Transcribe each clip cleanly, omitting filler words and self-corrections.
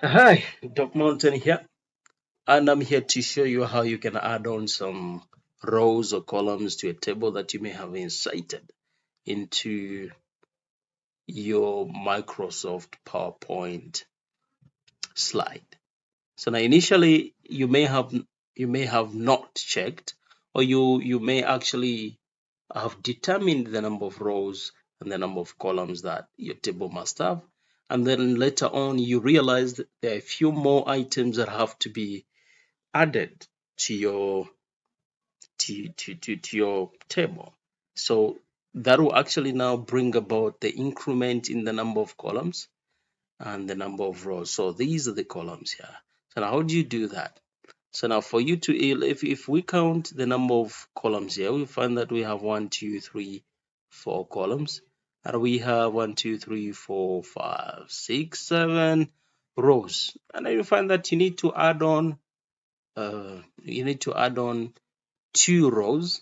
Hi, Doc Mountain here, and I'm here to show you how you can add on some rows or columns to a table that you may have inserted into your Microsoft PowerPoint slide. So now initially you may have not checked, or you may actually have determined the number of rows and the number of columns that your table must have, and then later on you realize that there are a few more items that have to be added to your table. So that will actually now bring about the increment in the number of columns and the number of rows. So these are the columns here. So now how do you do that? So now for you to, if we count the number of columns here, we find that we have 1, 2, 3, 4 columns. And we have 1, 2, 3, 4, 5, 6, 7 rows. And then you find that you need to add on 2 rows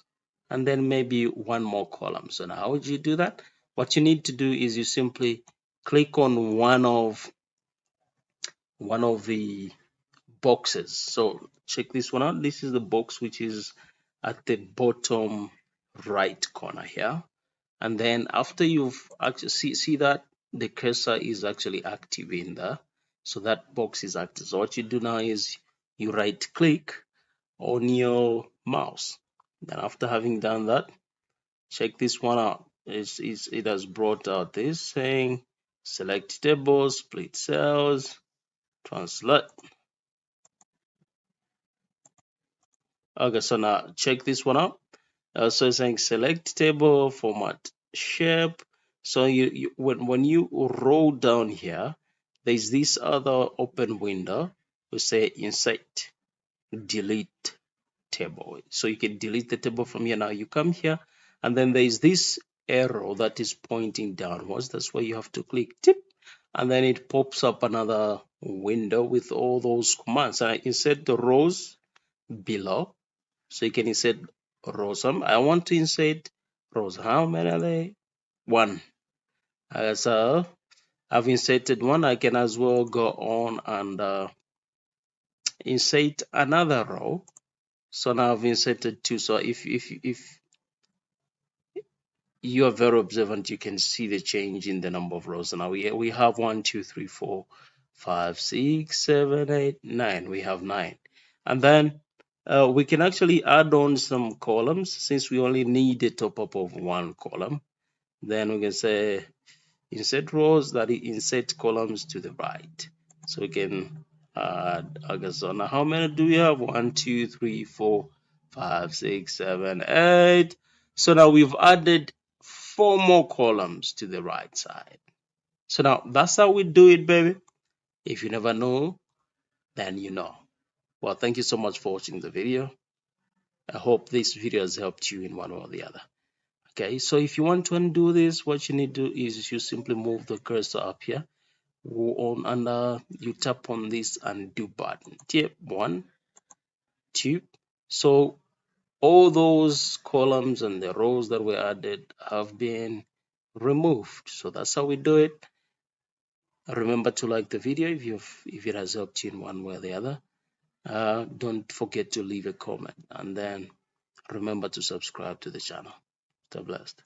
and then maybe 1 more column. So now how would you do that? What you need to do is you simply click on one of the boxes. So check this one out. This is the box which is at the bottom right corner here. And then after you've actually see that the cursor is actually active in there. So that box is active. So what you do now is you right click on your mouse. Then after having done that, check this one out. It has brought out this saying select tables, split cells, translate. Okay, so now check this one out. So it's saying select table, format, shape. So when you roll down here, there's this other open window. We say insert, delete table. So you can delete the table from here. Now you come here, and then there's this arrow that is pointing downwards. That's where you have to click tip, and then it pops up another window with all those commands. And I insert the rows below. So you can insert rows. I want to insert rows. How many are they? One. So I've inserted one. I can as well go on and insert another row. So now I've inserted two. So if you are very observant, you can see the change in the number of rows. So now we have 1, 2, 3, 4, 5, 6, 7, 8, 9. We have 9. And then we can actually add on some columns since we only need a top up of one column. Then we can say insert rows, that is insert columns to the right. So we can add, okay, so now how many do we have? 1, 2, 3, 4, 5, 6, 7, 8. So now we've added 4 more columns to the right side. So now that's how we do it, baby. If you never know, then you know. Well, thank you so much for watching the video. I hope this video has helped you in one way or the other. Okay, so if you want to undo this, what you need to do is you simply move the cursor up here on and you tap on this undo button. Tip 1, 2. So all those columns and the rows that were added have been removed. So that's how we do it. Remember to like the video if it has helped you in one way or the other. Don't forget to leave a comment, and then remember to subscribe to the channel. Stay blessed.